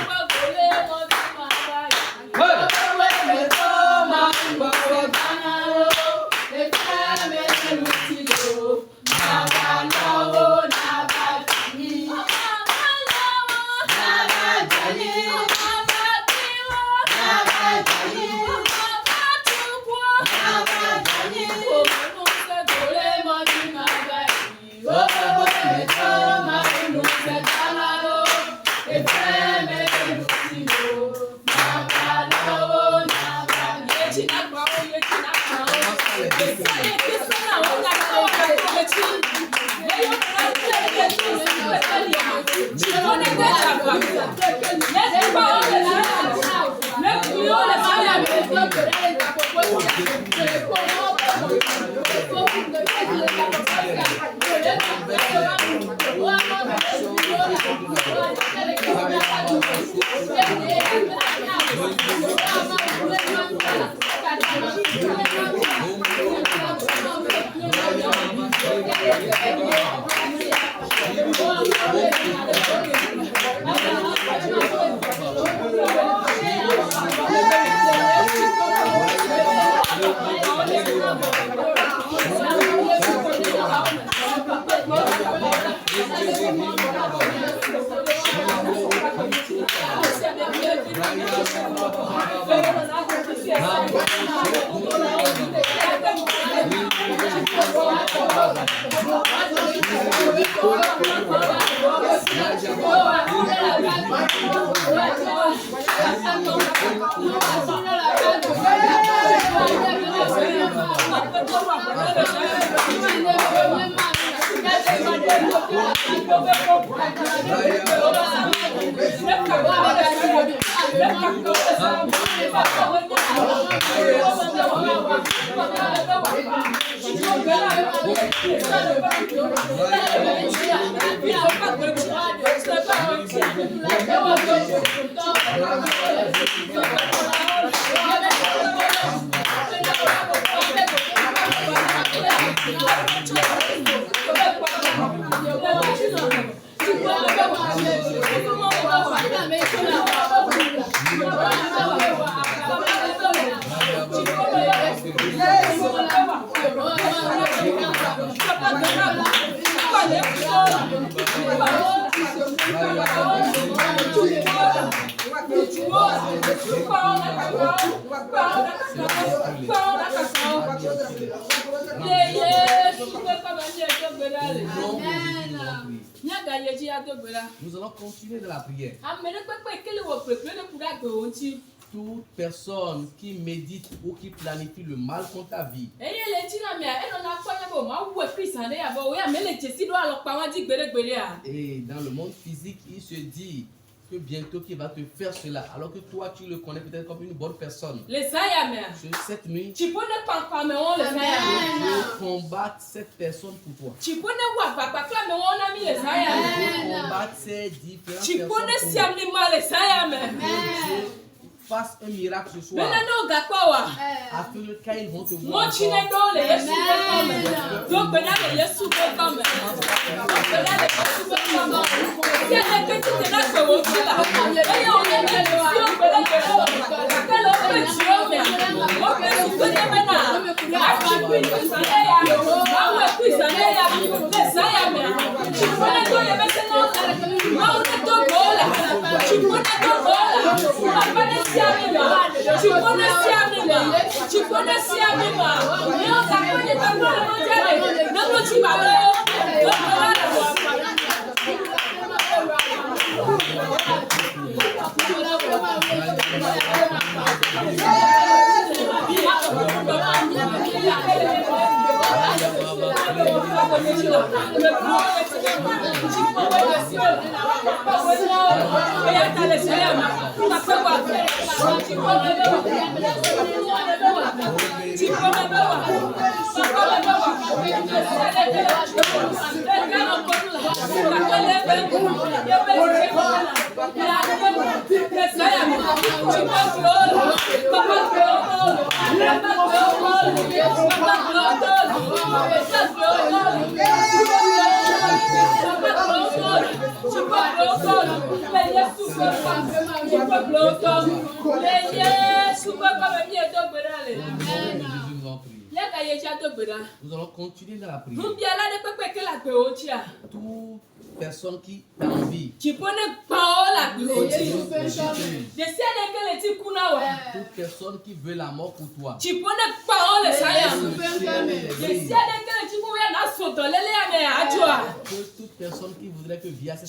B: Nous allons continuer de la prière. Toute personne qui médite ou qui planifie le mal contre ta vie, et dans le monde physique, il se dit que bientôt qu'il va te faire cela, alors que toi tu le connais peut-être comme une bonne personne. Cette nuit, Dieu combat cette personne pour toi. Dieu combat ces différentes personnes pour toi. fasses un miracle ce soir. Afin que quand ils vont te voir, nous allons continuer dans la prière. Toute personne qui t'envie, toute personne qui veut la mort pour toi, toute personne qui voudrait que via cette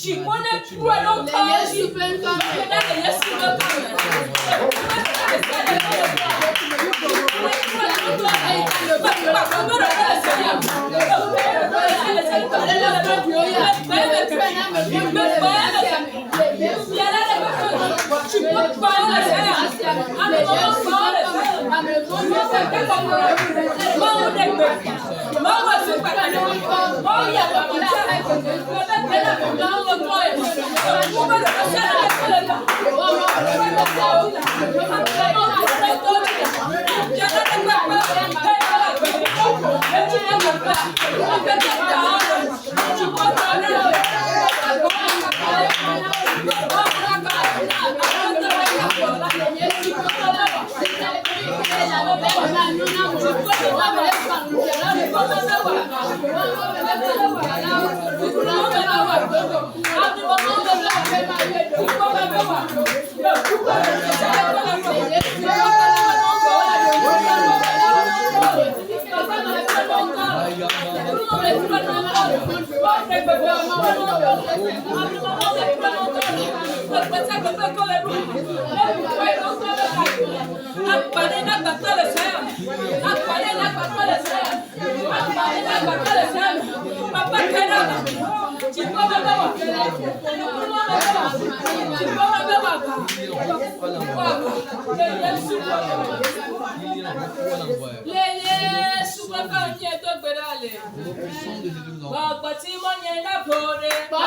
C: What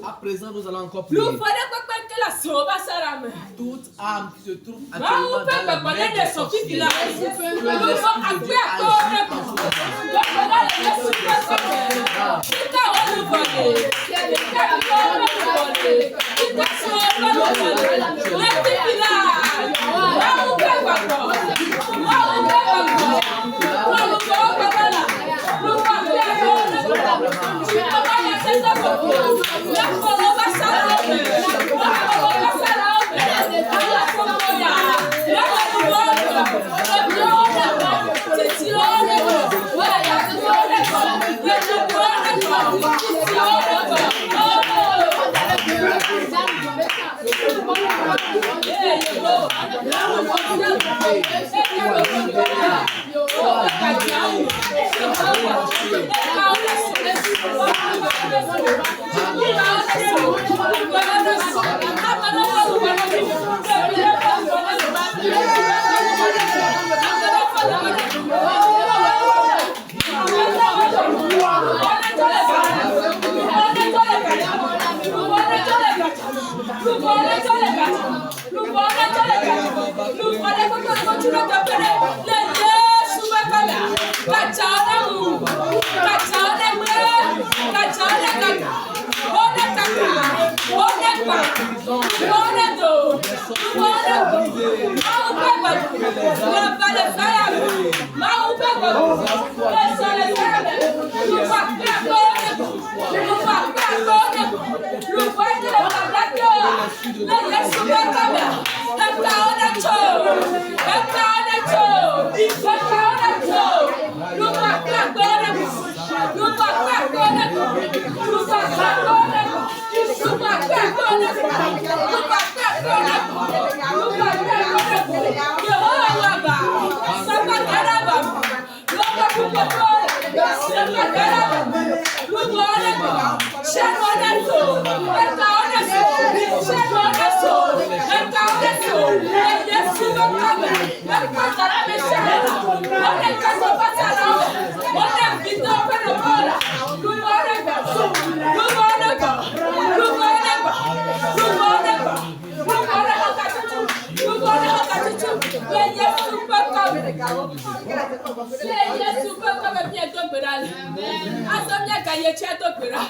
B: À présent, nous allons encore prier. Toute âme qui se trouve actuellement dans la main de sorciers, que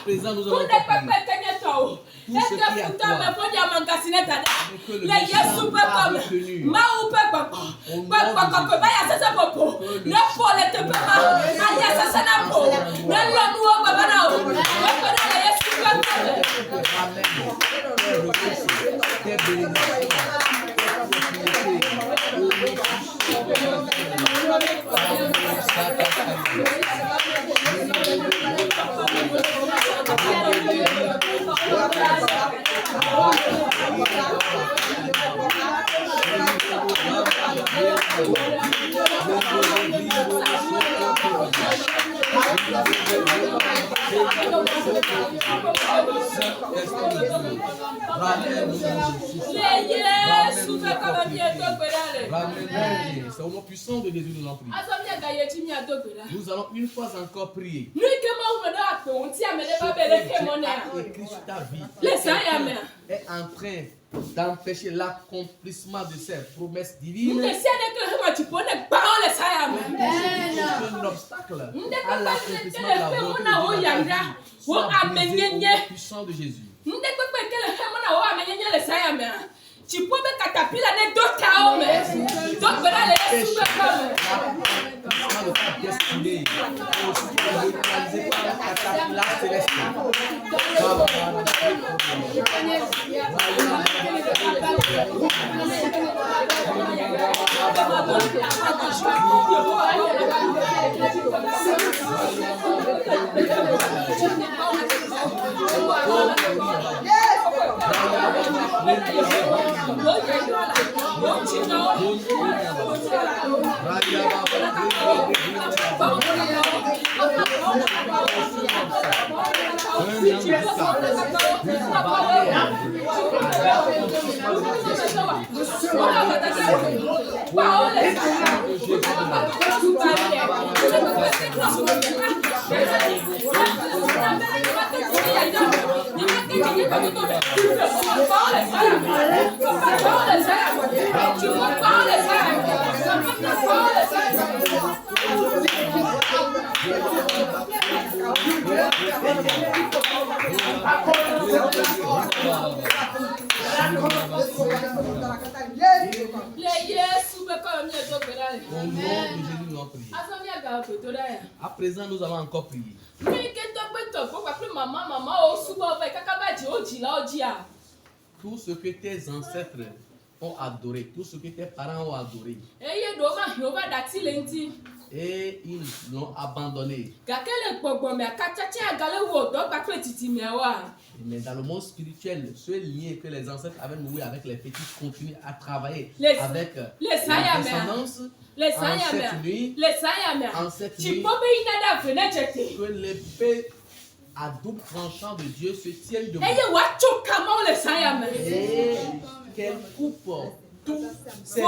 B: Présent, nous allons prier. Tout ce qui est à toi, c'est au nom puissant de Jésus nous en prions. Nous allons une fois encore prier. Écrit sur ta vie est en train d'empêcher l'accomplissement de ces promesses divines. C'est un obstacle à l'accomplissement de la volonté de Dieu. Sois brisé au nom puissant de Jésus. Tu peux me catapiller les deux chaos, mais donc voilà les de ta destinée réalisé par la catapilla céleste. À présent, nous allons encore prier. Tout ce que tes ancêtres ont adoré, tout ce que tes parents ont adoré, et ils l'ont abandonné. Mais dans le monde spirituel, ce lien que les ancêtres avaient noué avec les petits continuent à travailler avec la descendance. En cette nuit, que l'épée à double tranchant de Dieu se tienne debout. Et qu'elle coupe tout ces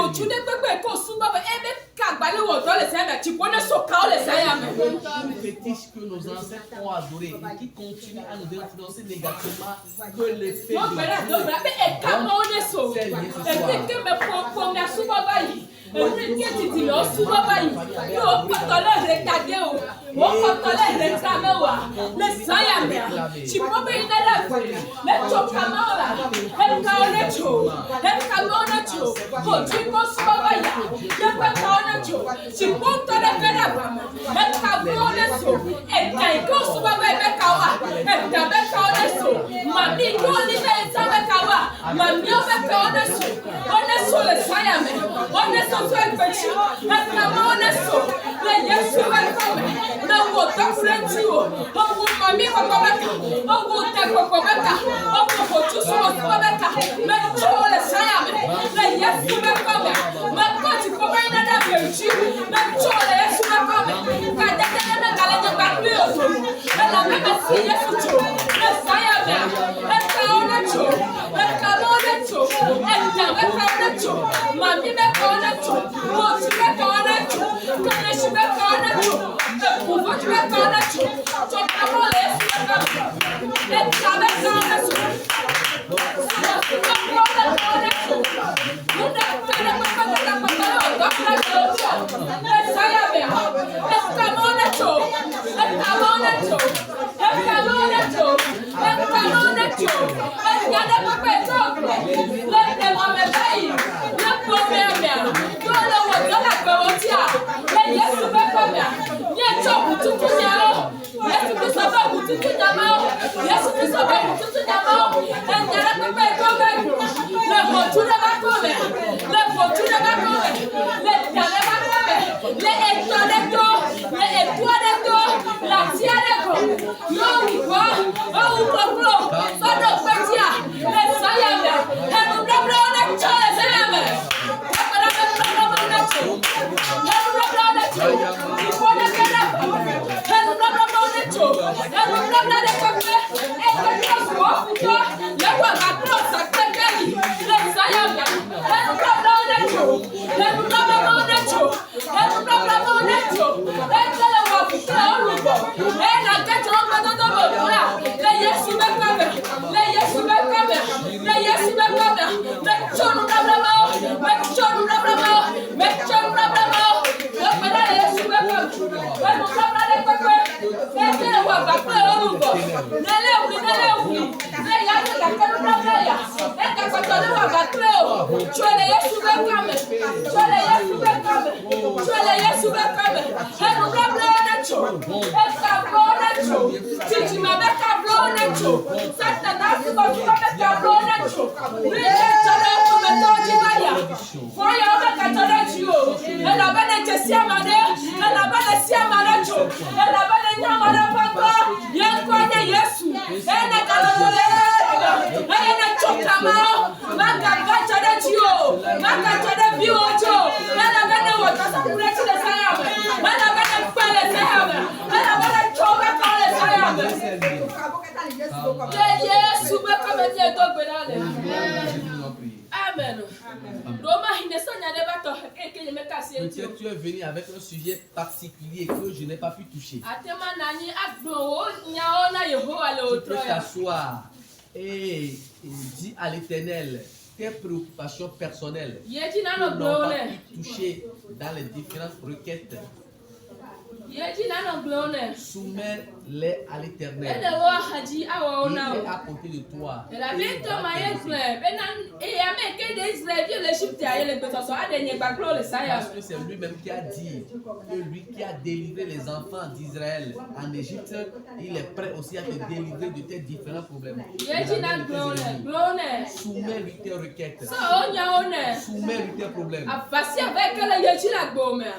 B: fétiches que nos ancêtres ont adorés et qui continuent à nous influencer négativement, que l'épée de Peut-être tu es venu avec un sujet particulier que je n'ai pas pu toucher. Tu peux t'asseoir et dire à l'Éternel tes préoccupations personnelles que n'ont pas pu toucher dans les différentes requêtes. Soumets-les à l'Éternel. Il est à côté de toi. Parce que c'est lui-même qui a dit que lui qui a délivré les enfants d'Israël en Égypte, il est prêt aussi à te délivrer de tes différents problèmes. Soumets-lui tes requêtes. Soumets-lui tes problèmes.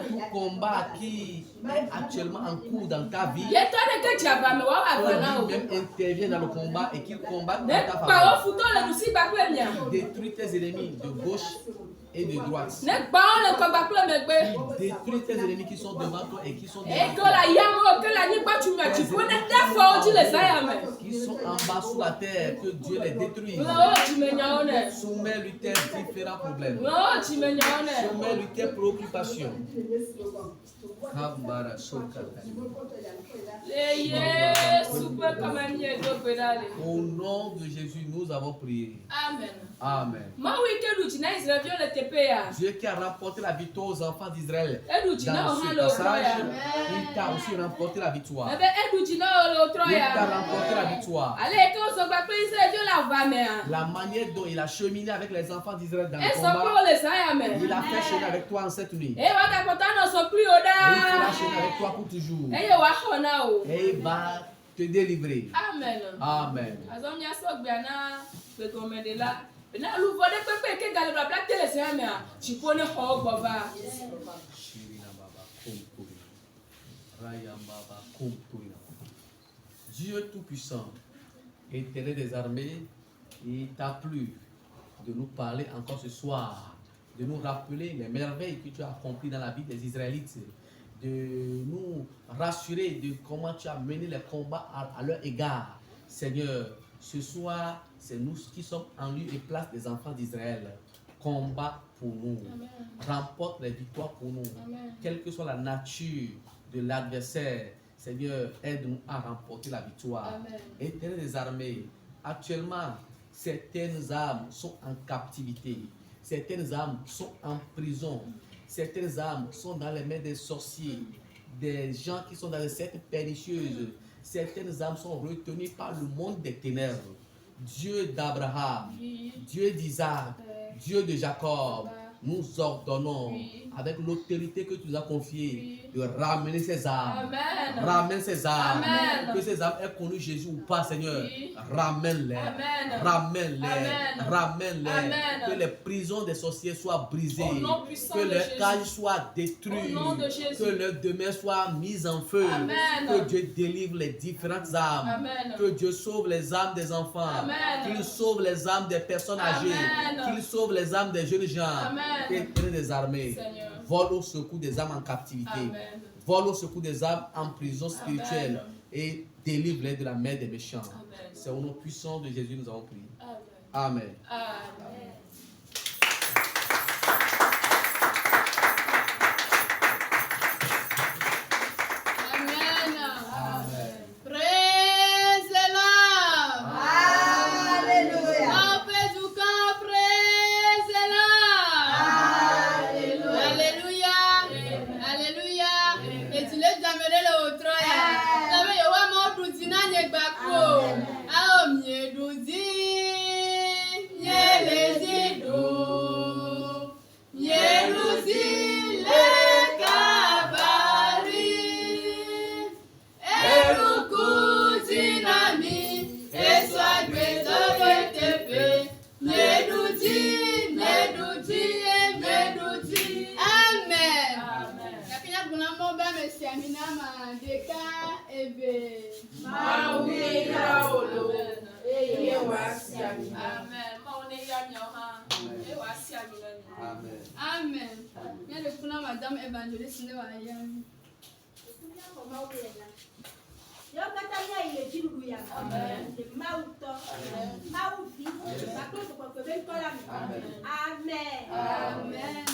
B: Tout combat qui est actuellement en cours dans ta vie, lui-même intervient dans le combat et qu'il combat dans ta faveur. Il détruit tes ennemis de gauche et de droite. Il détruit tes ennemis qui sont devant toi et qui sont devant toi. Qui sont en bas sous la terre, que Dieu les détruise. Soumets-lui tes différents problèmes. Soumets-lui tes préoccupations. Au nom de Jésus, nous avons prié.
C: Amen.
B: Amen. Dieu qui a remporté la victoire aux enfants d'Israël. Dans ce passage, il t'a aussi remporté la victoire. Il t'a remporté la victoire. La manière dont il a cheminé avec les enfants d'Israël dans le combat, il a fait chemin avec toi en cette nuit. Et il fera chemin avec toi pour toujours. Et il va te délivrer.
C: Amen.
B: Amen. Dieu Tout-Puissant, Éternel des armées, il t'a plu de nous parler encore ce soir, de nous rappeler les merveilles que tu as accomplies dans la vie des Israélites, de nous rassurer de comment tu as mené les combats à leur égard. Seigneur, ce soir, c'est nous qui sommes en lieu et place des enfants d'Israël. Combat pour nous. Amen. Remporte les victoires pour nous. Amen. Quelle que soit la nature de l'adversaire, Seigneur, aide-nous à remporter la victoire. Éternel des armées, actuellement, certaines âmes sont en captivité. Certaines âmes sont en prison. Certaines âmes sont dans les mains des sorciers. Des gens qui sont dans des sectes pernicieuses. certaines âmes sont retenues par le monde des ténèbres. Dieu d'Abraham, Dieu d'Isaac, Dieu de Jacob, nous ordonnons avec l'autorité que tu nous as confiée de ramener ces âmes.
C: Amen.
B: Ramène ces âmes.
C: Amen.
B: Que ces âmes aient connu Jésus ou pas, Seigneur. Ramène-les.
C: Amen.
B: Ramène-les.
C: Amen.
B: Ramène-les.
C: Amen.
B: Que les prisons des sorciers soient brisées.
C: Au nom puissant
B: Que
C: de
B: leurs
C: Jésus.
B: cages soient détruites.
C: Au nom de Jésus.
B: Que leurs demeures soient mises en feu.
C: Amen.
B: Que Dieu délivre les différentes âmes.
C: Amen.
B: Que Dieu sauve les âmes des enfants.
C: Amen.
B: Qu'il sauve les âmes des personnes âgées.
C: Amen.
B: Qu'il sauve les âmes des jeunes gens.
C: Amen.
B: Et des armées.
C: Seigneur.
B: Vole au secours des âmes en captivité.
C: Amen.
B: Vole au secours des âmes en prison spirituelle.
C: Amen.
B: Et délivre-les de la main des méchants.
C: Amen.
B: C'est au nom puissant de Jésus que nous avons prié.
C: Amen.
B: Amen.
C: Amen.
D: Amen. Praise the Lord.
E: Alléluia.
D: Campez du camp, praise the Lord. Alléluia. Alléluia. Et tu les jammeré le autre. Ça veut dire ouais mon doutina n'y bako. Ah mie douzi. Yé les idou. Yé douzi le kabari. Erukutinami, eswa gbedore tepe, meduti, meduti. Amen.
C: Amen.
D: Yakinya bunamo ba mesiamina ma deka ebe.
C: Mawira olo. Eye wasi ami. Amen. Maune ya nyoha. Eye wasi ami nani.
B: Amen.
D: Amen. Y'a le kuna madame évangéliste ne va rien.
A: Yokata ya ile jiru ya.
C: Amen.
A: Mauto. Mauti. Baklo ko ko ben kola. Amen.
D: Amen.
B: Amen.